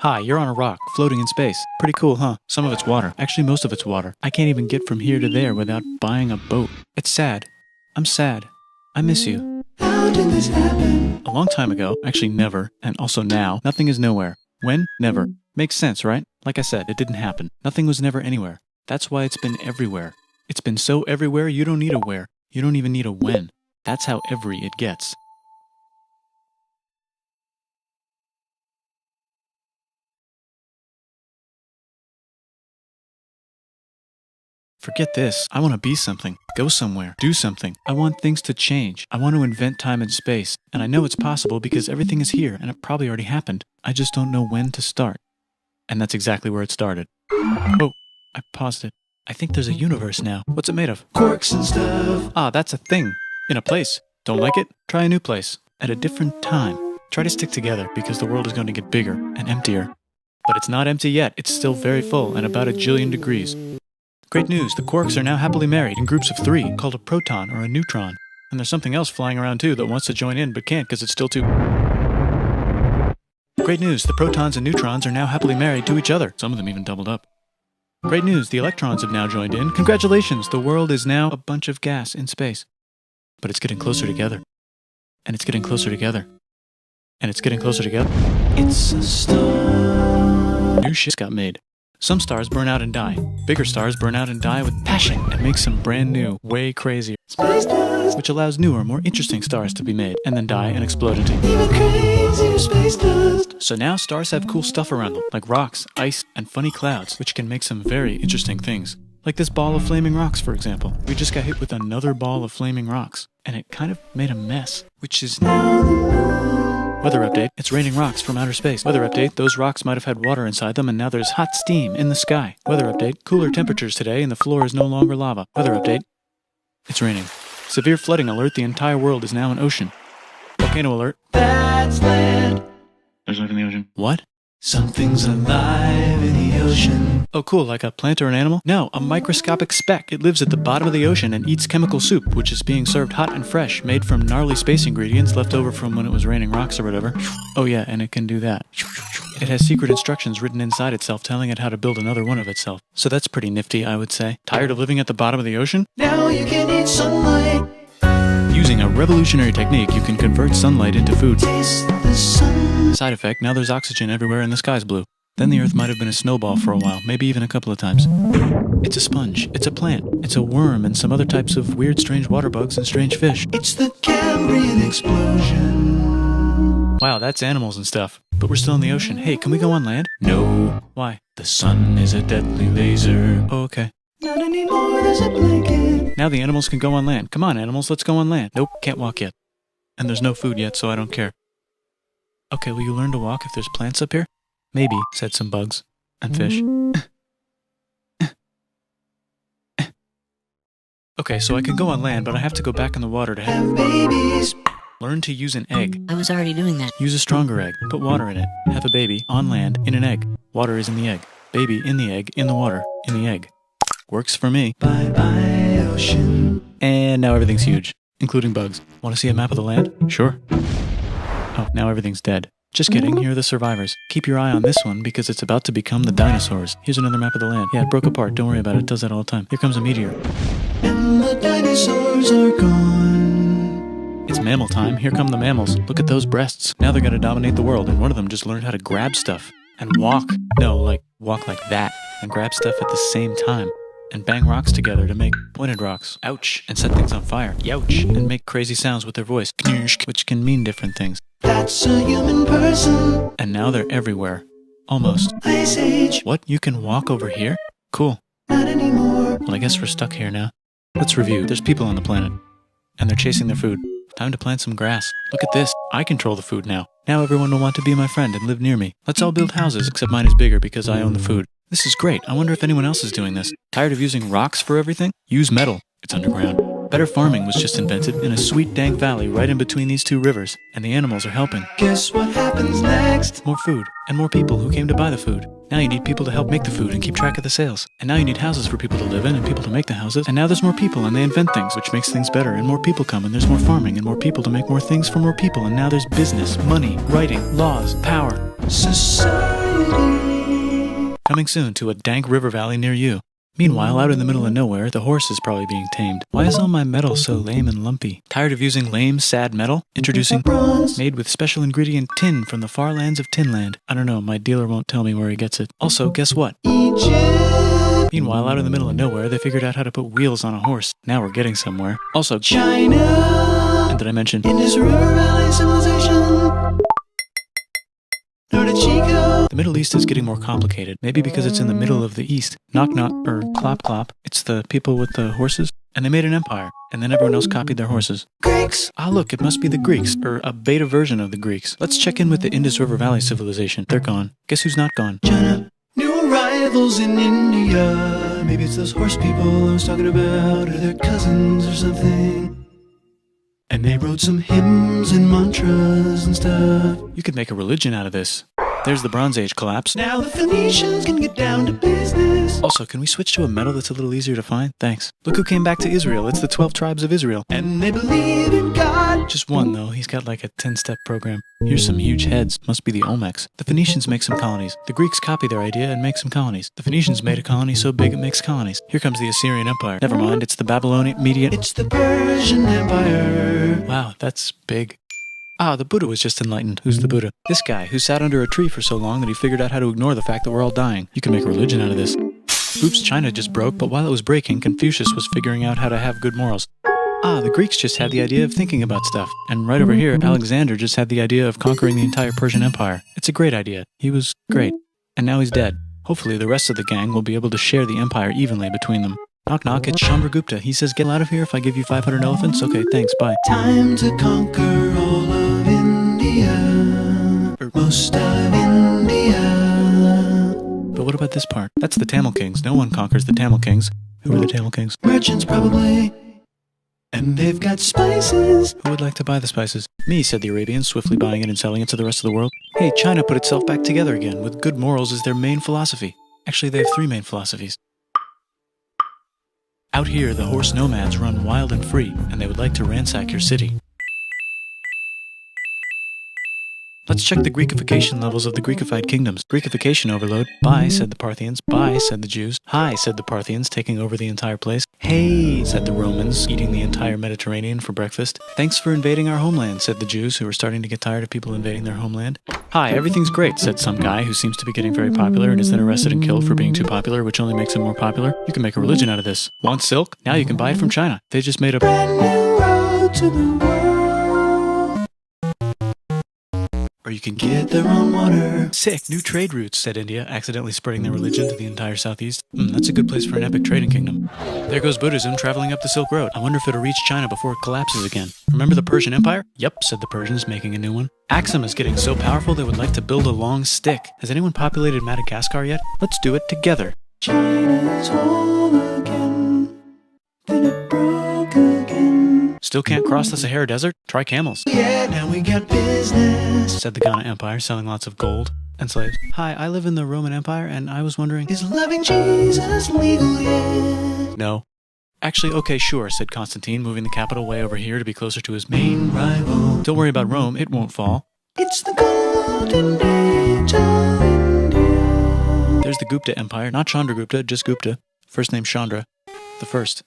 Hi, you're on a rock, floating in space. Pretty cool, huh? Some of it's water. Actually, most of it's water. I can't even get from here to there without buying a boat. It's sad. I'm sad. I miss you. How did this happen? A long time ago, actually never, and also now, nothing is nowhere. When? Never. Makes sense, right? Like I said, it didn't happen. Nothing was never anywhere. That's why it's been everywhere. It's been so everywhere you don't need a where. You don't even need a when. That's how every it gets. Forget this. I want to be something. Go somewhere. Do something. I want things to change. I want to invent time and space. And I know it's possible because everything is here and it probably already happened. I just don't know when to start. And that's exactly where it started. Oh, I paused it. I think there's a universe now. What's it made of? Quarks and stuff. Ah, that's a thing. In a place. Don't like it? Try a new place. At a different time. Try to stick together because the world is going to get bigger and emptier. But it's not empty yet. It's still very full and about 1 jillion degrees. Great news, the quarks are now happily married in groups of 3, called a proton or a neutron. And there's something else flying around too that wants to join in but can't because it's still too... Great news, the protons and neutrons are now happily married to each other. Some of them even doubled up. Great news, the electrons have now joined in. Congratulations, the world is now a bunch of gas in space. But it's getting closer together. And it's getting closer together. And it's getting closer together. It's a star. New shit got made. Some stars burn out and die. Bigger stars burn out and die with passion and make some brand new, way crazier, Space dust. which allows newer, more interesting stars to be made and then die and explode into. Even crazier space dust. So now stars have cool stuff around them, like rocks, ice, and funny clouds, which can make some very interesting things. Like this ball of flaming rocks, for example. We just got hit with another ball of flaming rocks, and it kind of made a mess, which is Weather update, it's raining rocks from outer space. Weather update, those rocks might have had water inside them and now there's hot steam in the sky. Weather update, cooler temperatures today and the floor is no longer lava. Weather update, it's raining. Severe flooding alert, the entire world is now an ocean. Volcano alert. That's land. There's life in the ocean. What? Something's alive in the ocean. Oh cool, like a plant or an animal? No, a microscopic speck. It lives at the bottom of the ocean and eats chemical soup, which is being served hot and fresh, made from gnarly space ingredients left over from when it was raining rocks or whatever. Oh yeah, and it can do that. It has secret instructions written inside itself telling it how to build another one of itself. So that's pretty nifty, I would say. Tired of living at the bottom of the ocean? Now you can eat sunlight. Using a revolutionary technique, you can convert sunlight into food. Taste the sun. Side effect, now there's oxygen everywhere and the sky's blue. Then the Earth might have been a snowball for a while, maybe even a couple of times. It's a sponge, it's a plant, it's a worm and some other types of weird strange water bugs and strange fish. It's the Cambrian explosion. Wow, that's animals and stuff. But we're still in the ocean. Hey, can we go on land? No. Why? The sun is a deadly laser. Oh, okay. Not anymore, there's a blanket. Now the animals can go on land. Come on, animals, let's go on land. Nope, can't walk yet. And there's no food yet, so I don't care. Okay, will you learn to walk if there's plants up here? Maybe, said some bugs. And fish. Okay, so I can go on land, but I have to go back in the water to Have babies. learn to use an egg. I was already doing that. Use a stronger egg. Put water in it. Have a baby on land in an egg. Water is in the egg. Baby in the egg, in the water, in the egg. Works for me. Bye bye ocean. And now everything's huge, including bugs. Want to see a map of the land? Sure. Oh, now everything's dead. Just kidding, here are the survivors. Keep your eye on this one because it's about to become the dinosaurs. Here's another map of the land. Yeah, it broke apart, don't worry about it, it does that all the time. Here comes a meteor. And the dinosaurs are gone. It's mammal time, here come the mammals. Look at those breasts. Now they're gonna dominate the world, and one of them just learned how to grab stuff. And walk. No, like, walk like that. And grab stuff at the same time. And bang rocks together to make pointed rocks. Ouch. And set things on fire. Youch. And make crazy sounds with their voice. Knirsch, which can mean different things. That's a human person. And now they're everywhere. Almost. Ice Age. What? You can walk over here? Cool. Not anymore. Well, I guess we're stuck here now. Let's review. There's people on the planet. And they're chasing their food. Time to plant some grass. Look at this. I control the food now. Now everyone will want to be my friend and live near me. Let's all build houses, except mine is bigger because I own the food. This is great. I wonder if anyone else is doing this. Tired of using rocks for everything? Use metal. It's underground. Better farming was just invented in a sweet dank valley right in between these two rivers, and the animals are helping. Guess what happens next? More food, and more people who came to buy the food. Now you need people to help make the food and keep track of the sales. And now you need houses for people to live in and people to make the houses. And now there's more people and they invent things, which makes things better. And more people come and there's more farming and more people to make more things for more people. And now there's business, money, writing, laws, power. Society. Coming soon to a dank river valley near you. Meanwhile, out in the middle of nowhere, the horse is probably being tamed. Why is all my metal so lame and lumpy? Tired of using lame, sad metal? Introducing bronze, made with special ingredient tin from the far lands of Tinland. I don't know, my dealer won't tell me where he gets it. Also, guess what? Egypt! Meanwhile, out in the middle of nowhere, they figured out how to put wheels on a horse. Now we're getting somewhere. Also, China! And did I mention Indus River Valley Civilization? Chico. The Middle East is getting more complicated, maybe because it's in the middle of the East. Knock knock, or clop clop. It's the people with the horses. And they made an empire, and then everyone else copied their horses. Greeks! Ah look, it must be the Greeks, or a beta version of the Greeks. Let's check in with the Indus River Valley Civilization. They're gone. Guess who's not gone? China. New arrivals in India. Maybe it's those horse people I was talking about, or their cousins or something. And they wrote some hymns and mantras and stuff. You could make a religion out of this. There's the Bronze Age collapse. Now the Phoenicians can get down to business. Also, can we switch to a metal that's a little easier to find? Thanks. Look who came back to Israel. It's the 12 tribes of Israel. And they believe in God. Just one, though. He's got like a 10-step program. Here's some huge heads. Must be the Olmecs. The Phoenicians make some colonies. The Greeks copy their idea and make some colonies. The Phoenicians made a colony so big it makes colonies. Here comes the Assyrian Empire. Never mind, it's the Babylonian Median. It's the Persian Empire. Wow, that's big. Ah, the Buddha was just enlightened. Who's the Buddha? This guy, who sat under a tree for so long that he figured out how to ignore the fact that we're all dying. You can make a religion out of this. Oops, China just broke, but while it was breaking, Confucius was figuring out how to have good morals. Ah, the Greeks just had the idea of thinking about stuff. And right over here, Alexander just had the idea of conquering the entire Persian Empire. It's a great idea. He was great. And now he's dead. Hopefully the rest of the gang will be able to share the empire evenly between them. Knock knock, it's Chandragupta. He says, get out of here if I give you 500 elephants? Okay, thanks, bye. Time to conquer all of India. Or most of India. But what about this part? That's the Tamil Kings. No one conquers the Tamil Kings. Who are the Tamil Kings? Merchants probably. And they've got spices. Who would like to buy the spices? Me, said the Arabians, swiftly buying it and selling it to the rest of the world. Hey, China put itself back together again, with good morals as their main philosophy. Actually, they have 3 main philosophies. Out here, the horse nomads run wild and free, and they would like to ransack your city. Let's check the Greekification levels of the Greekified kingdoms. Greekification overload. Bye, said the Parthians. Bye, said the Jews. Hi, said the Parthians, taking over the entire place. Hey, said the Romans, eating the entire Mediterranean for breakfast. Thanks for invading our homeland, said the Jews, who were starting to get tired of people invading their homeland. Hi, everything's great, said some guy who seems to be getting very popular and is then arrested and killed for being too popular, which only makes him more popular. You can make a religion out of this. Want silk? Now you can buy it from China. They just made a Brand new road to the world. Or you can Get their own water. Sick, new trade routes, said India, accidentally spreading their religion to the entire southeast. That's a good place for an epic trading kingdom. There goes Buddhism traveling up the Silk Road. I wonder if it'll reach China before it collapses again. Remember the Persian Empire? Yep, said the Persians, making a new one. Axum is getting so powerful they would like to build a long stick. Has anyone populated Madagascar yet? Let's do it together. China's whole again. Then it broke again. Still can't cross the Sahara Desert? Try camels, Yeah, now we got business. said the Ghana Empire, selling lots of gold and slaves. Hi, I live in the Roman Empire, and I was wondering... Is loving Jesus legal yet? No. Actually, okay, sure, said Constantine, moving the capital way over here to be closer to his main... Rival. Don't worry about Rome, it won't fall. It's the golden age of India. There's the Gupta Empire, not Chandragupta, just Gupta. First name Chandra. The first.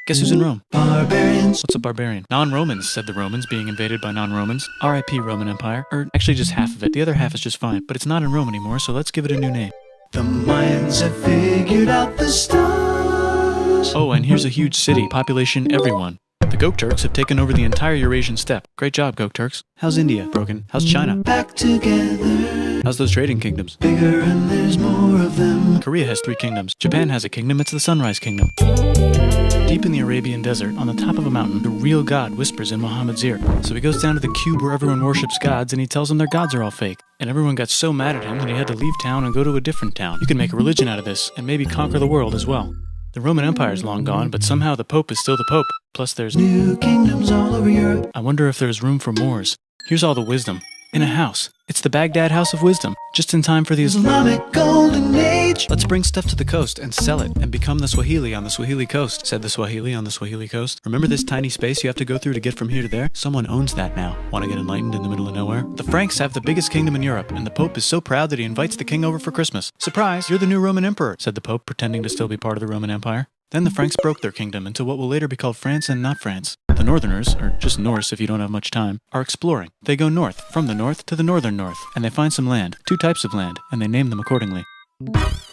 Guess who's in Rome? Barbarians. What's a barbarian? Non-Romans, said the Romans, being invaded by non-Romans. R.I.P. Roman Empire. Or actually just half of it. The other half is just fine. But it's not in Rome anymore, so let's give it a new name. The Mayans have figured out the stars. Oh, and here's a huge city. Population everyone. The Gokturks have taken over the entire Eurasian steppe. Great job, Gokturks. How's India? Broken. How's China? Back together. How's those trading kingdoms? Bigger and there's more of them. Korea has 3 kingdoms. Japan has a kingdom. It's the Sunrise Kingdom. Deep in the Arabian desert, on the top of a mountain, the real God whispers in Muhammad's ear. So he goes down to the cube where everyone worships gods, and he tells them their gods are all fake. And everyone got so mad at him that he had to leave town and go to a different town. You can make a religion out of this, and maybe conquer the world as well. The Roman Empire is long gone, but somehow the Pope is still the Pope. Plus there's... New kingdoms all over Europe. I wonder if there's room for Moors. Here's all the wisdom. In a house. It's the Baghdad House of Wisdom, just in time for the Islamic Golden Age. Let's bring stuff to the coast and sell it and become the Swahili on the Swahili coast, said the Swahili on the Swahili coast. Remember this tiny space you have to go through to get from here to there? Someone owns that now. Want to get enlightened in the middle of nowhere? The Franks have the biggest kingdom in Europe, and the Pope is so proud that he invites the king over for Christmas. Surprise, you're the new Roman emperor, said the Pope, pretending to still be part of the Roman Empire. Then the Franks broke their kingdom into what will later be called France and not France. The Northerners, or just Norse if you don't have much time, are exploring. They go north, from the north to the northern north, and they find some land, 2 types of land, and they name them accordingly.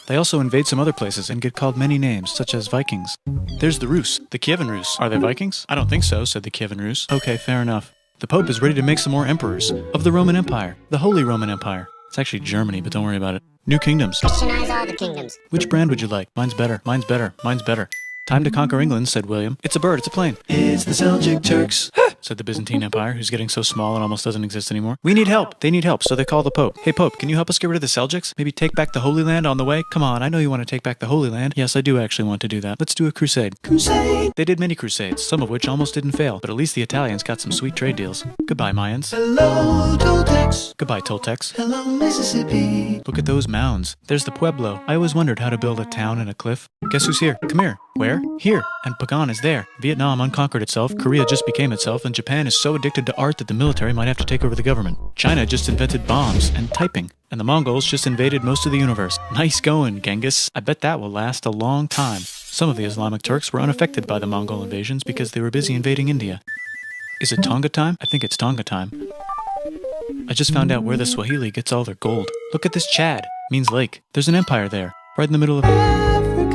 They also invade some other places and get called many names, such as Vikings. There's the Rus, the Kievan Rus. Are they Vikings? I don't think so, said the Kievan Rus. Okay, fair enough. The Pope is ready to make some more emperors of the Roman Empire, the Holy Roman Empire. It's actually Germany, but don't worry about it. New kingdoms. Christianize all the kingdoms. Which brand would you like? Mine's better, mine's better, mine's better. Time to conquer England, said William. It's a bird, it's a plane. It's the Seljuk Turks. Said the Byzantine Empire, who's getting so small and almost doesn't exist anymore. We need help. They need help, so they call the Pope. Hey Pope, can you help us get rid of the Seljuks? Maybe take back the Holy Land on the way? Come on, I know you want to take back the Holy Land. Yes, I do actually want to do that. Let's do a crusade. Crusade. They did many crusades, some of which almost didn't fail, but at least the Italians got some sweet trade deals. Goodbye, Mayans. Hello, Toltecs. Goodbye, Toltecs. Hello, Mississippi. Look at those mounds. There's the Pueblo. I always wondered how to build a town in a cliff. Guess who's here? Come here. Where? Here. And Pagan is there. Vietnam unconquered itself, Korea just became itself, and Japan is so addicted to art that the military might have to take over the government. China just invented bombs and typing. And the Mongols just invaded most of the universe. Nice going, Genghis. I bet that will last a long time. Some of the Islamic Turks were unaffected by the Mongol invasions because they were busy invading India. Is it Tonga time? I think it's Tonga time. I just found out where the Swahili gets all their gold. Look at this Chad. Means lake. There's an empire there. Right in the middle of Africa.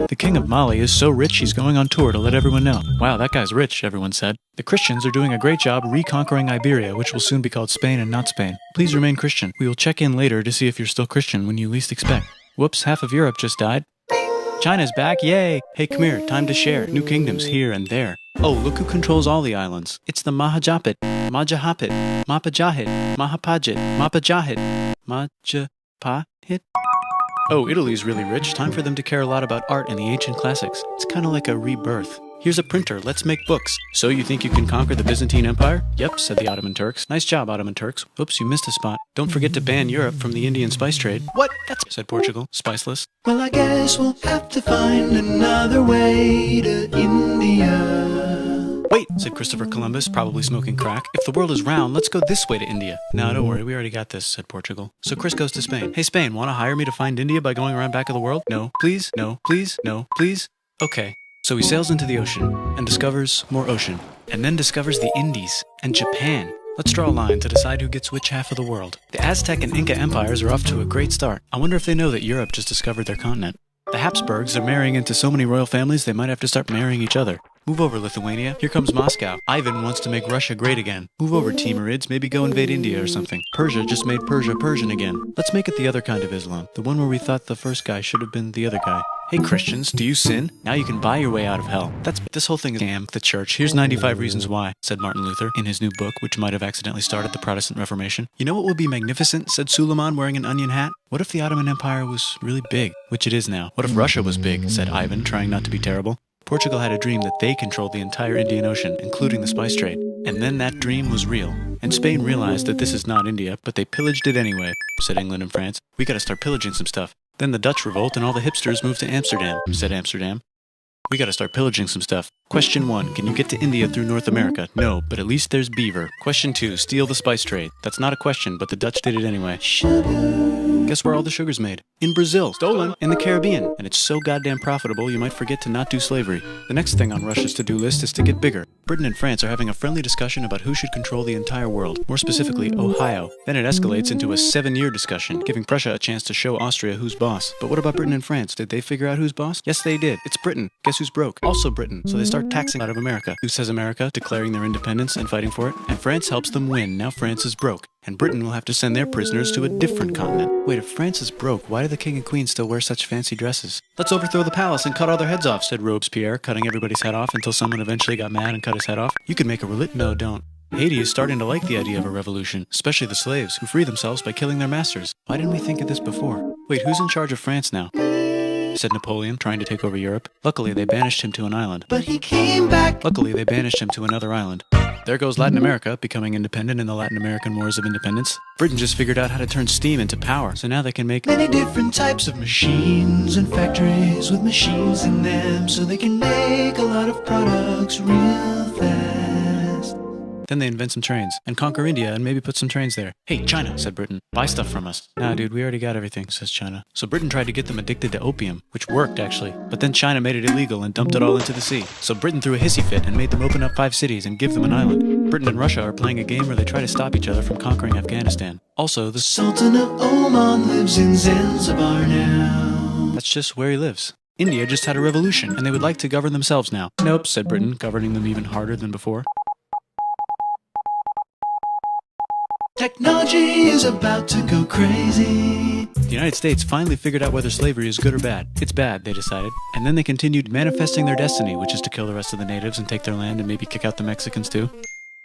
The king of Mali is so rich he's going on tour to let everyone know. Wow, that guy's rich, everyone said. The Christians are doing a great job reconquering Iberia, which will soon be called Spain and not Spain. Please remain Christian. We will check in later to see if you're still Christian when you least expect. Whoops, half of Europe just died. China's back, yay! Hey, come here, time to share. New kingdoms here and there. Oh, look who controls all the islands. It's the Mahajapit, Majapahit, Mapajahit, Mahapajit, Mapajahit, Majapahit. Oh, Italy's really rich. Time for them to care a lot about art and the ancient classics. It's kind of like a rebirth. Here's a printer, let's make books. So you think you can conquer the Byzantine Empire? Yep, said the Ottoman Turks. Nice job, Ottoman Turks. Oops, you missed a spot. Don't forget to ban Europe from the Indian spice trade. What? That's said Portugal, spiceless. Well, I guess we'll have to find another way to India. Wait, said Christopher Columbus, probably smoking crack. If the world is round, let's go this way to India. No, don't worry, we already got this, said Portugal. So Chris goes to Spain. Hey Spain, want to hire me to find India by going around back of the world? No, please, no, please, no, please. Okay. So he sails into the ocean and discovers more ocean, and then discovers the Indies and Japan. Let's draw a line to decide who gets which half of the world. The Aztec and Inca empires are off to a great start. I wonder if they know that Europe just discovered their continent. The Habsburgs are marrying into so many royal families they might have to start marrying each other. Move over, Lithuania. Here comes Moscow. Ivan wants to make Russia great again. Move over, Timurids. Maybe go invade India or something. Persia just made Persia Persian again. Let's make it the other kind of Islam. The one where we thought the first guy should have been the other guy. Hey Christians, do you sin? Now you can buy your way out of hell. This whole thing is damn the church. Here's 95 reasons why, said Martin Luther in his new book, which might have accidentally started the Protestant Reformation. You know what would be magnificent, said Suleiman wearing an onion hat? What if the Ottoman Empire was really big, which it is now? What if Russia was big, said Ivan, trying not to be terrible. Portugal had a dream that they controlled the entire Indian Ocean, including the spice trade. And then that dream was real. And Spain realized that this is not India, but they pillaged it anyway, said England and France. We gotta start pillaging some stuff. Then the Dutch revolt and all the hipsters moved to Amsterdam, said Amsterdam. We gotta start pillaging some stuff. Question 1, can you get to India through North America? No, but at least there's beaver. Question 2, steal the spice trade. That's not a question, but the Dutch did it anyway. Sugar. Guess where all the sugar's made? In Brazil. Stolen. In the Caribbean. And it's so goddamn profitable you might forget to not do slavery. The next thing on Russia's to-do list is to get bigger. Britain and France are having a friendly discussion about who should control the entire world, more specifically Ohio. Then it escalates into a 7-year discussion, giving Prussia a chance to show Austria who's boss. But what about Britain and France? Did they figure out who's boss? Yes, they did. It's Britain. Guess who's broke? Also Britain. So they start taxing out of America. Who says America? Declaring their independence and fighting for it. And France helps them win. Now France is broke. And Britain will have to send their prisoners to a different continent. Wait, if France is broke, why do the king and queen still wear such fancy dresses? Let's overthrow the palace and cut all their heads off, said Robespierre, cutting everybody's head off until someone eventually got mad and cut his head off. You could make a No, don't. Haiti is starting to like the idea of a revolution, especially the slaves, who free themselves by killing their masters. Why didn't we think of this before? Wait, who's in charge of France now? Said Napoleon, trying to take over Europe. Luckily, they banished him to an island. But he came back. Luckily, they banished him to another island. There goes Latin America, becoming independent in the Latin American Wars of Independence. Britain just figured out how to turn steam into power, so now they can make many different types of machines and factories with machines in them, so they can make a lot of products real fast. Then they invent some trains, and conquer India and maybe put some trains there. Hey, China, said Britain, buy stuff from us. Nah, dude, we already got everything, says China. So Britain tried to get them addicted to opium, which worked, actually. But then China made it illegal and dumped it all into the sea. So Britain threw a hissy fit and made them open up 5 cities and give them an island. Britain and Russia are playing a game where they try to stop each other from conquering Afghanistan. Also, the Sultan of Oman lives in Zanzibar now. That's just where he lives. India just had a revolution, and they would like to govern themselves now. Nope, said Britain, governing them even harder than before. Technology is about to go crazy. The United States finally figured out whether slavery is good or bad. It's bad, they decided. And then they continued manifesting their destiny, which is to kill the rest of the natives and take their land and maybe kick out the Mexicans too.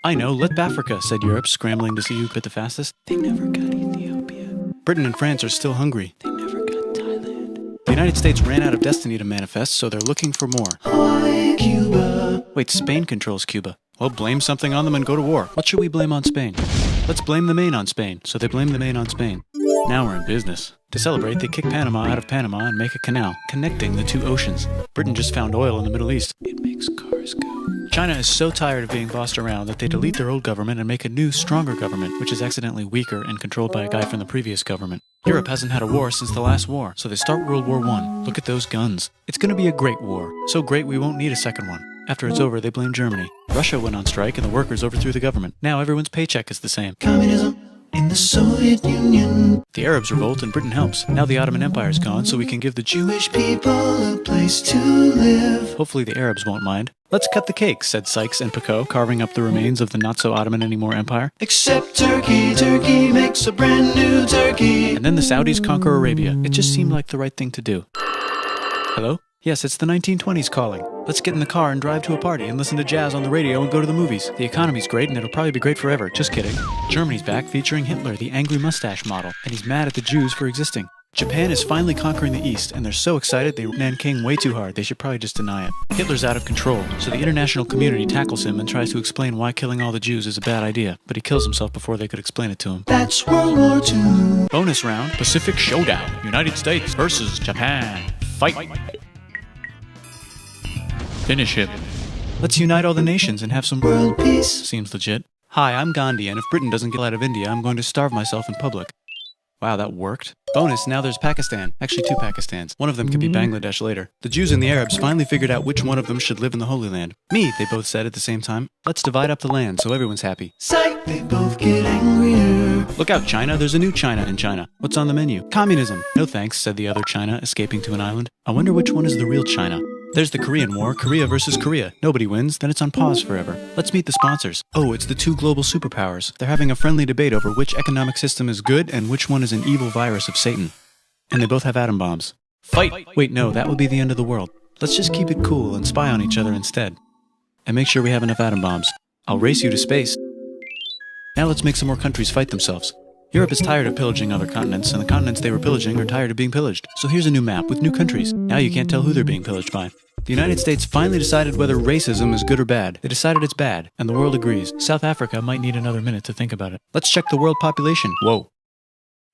I know, let Africa, said Europe, scrambling to see who bit the fastest. They never got Ethiopia. Britain and France are still hungry. They never got Thailand. The United States ran out of destiny to manifest, so they're looking for more. Hawaii, Cuba. Wait, Spain controls Cuba. Well, blame something on them and go to war. What should we blame on Spain? Let's blame the Maine on Spain. So they blame the Maine on Spain. Now we're in business. To celebrate, they kick Panama out of Panama and make a canal, connecting the 2 oceans. Britain just found oil in the Middle East. It makes cars go. China is so tired of being bossed around that they delete their old government and make a new, stronger government, which is accidentally weaker and controlled by a guy from the previous government. Europe hasn't had a war since the last war, so they start World War I. Look at those guns. It's gonna be a great war. So great we won't need a second one. After it's over, they blame Germany. Russia went on strike and the workers overthrew the government. Now everyone's paycheck is the same. Communism in the Soviet Union. The Arabs revolt and Britain helps. Now the Ottoman Empire's gone, so we can give the Jewish people a place to live. Hopefully the Arabs won't mind. Let's cut the cake, said Sykes and Picot, carving up the remains of the not-so-Ottoman-anymore empire. Except Turkey. Turkey makes a brand new Turkey. And then the Saudis conquer Arabia. It just seemed like the right thing to do. Hello? Yes, it's the 1920s calling. Let's get in the car and drive to a party and listen to jazz on the radio and go to the movies. The economy's great and it'll probably be great forever. Just kidding. Germany's back featuring Hitler, the angry mustache model, and he's mad at the Jews for existing. Japan is finally conquering the East, and they're so excited they Nanking way too hard. They should probably just deny it. Hitler's out of control, so the international community tackles him and tries to explain why killing all the Jews is a bad idea, but he kills himself before they could explain it to him. That's World War II. Bonus round, Pacific Showdown. United States versus Japan. Fight. Finish him. Let's unite all the nations and have some world peace. Seems legit. Hi, I'm Gandhi, and if Britain doesn't get out of India, I'm going to starve myself in public. Wow, that worked. Bonus, now there's Pakistan. Actually, 2 Pakistans. One of them could be Bangladesh later. The Jews and the Arabs finally figured out which one of them should live in the Holy Land. Me, they both said at the same time. Let's divide up the land so everyone's happy. Psych, they both get angrier. Look out, China. There's a new China in China. What's on the menu? Communism. No thanks, said the other China, escaping to an island. I wonder which one is the real China. There's the Korean War, Korea versus Korea. Nobody wins, then it's on pause forever. Let's meet the sponsors. Oh, it's the 2 global superpowers. They're having a friendly debate over which economic system is good and which one is an evil virus of Satan. And they both have atom bombs. Fight! Wait, no, that would be the end of the world. Let's just keep it cool and spy on each other instead. And make sure we have enough atom bombs. I'll race you to space. Now let's make some more countries fight themselves. Europe is tired of pillaging other continents, and the continents they were pillaging are tired of being pillaged. So here's a new map with new countries. Now you can't tell who they're being pillaged by. The United States finally decided whether racism is good or bad. They decided it's bad, and the world agrees. South Africa might need another minute to think about it. Let's check the world population. Whoa.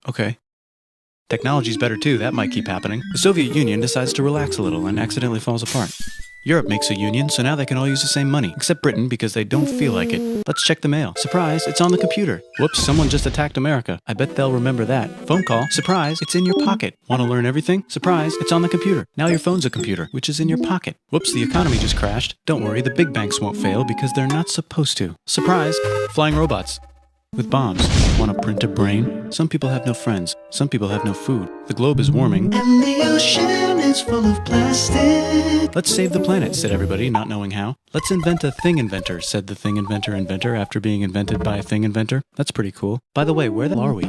Okay. Technology's better too, that might keep happening. The Soviet Union decides to relax a little and accidentally falls apart. Europe makes a union, so now they can all use the same money, except Britain because they don't feel like it. Let's check the mail. Surprise, it's on the computer. Whoops, someone just attacked America. I bet they'll remember that. Phone call. Surprise, it's in your pocket. Want to learn everything? Surprise, it's on the computer. Now your phone's a computer, which is in your pocket. Whoops, the economy just crashed. Don't worry, the big banks won't fail because they're not supposed to. Surprise, flying robots. With bombs. Want to print a brain? Some people have no friends. Some people have no food. The globe is warming. And the ocean is full of plastic. Let's save the planet, said everybody, not knowing how. Let's invent a thing inventor, said the thing inventor after being invented by a thing inventor. That's pretty cool. By the way, where the hell are we?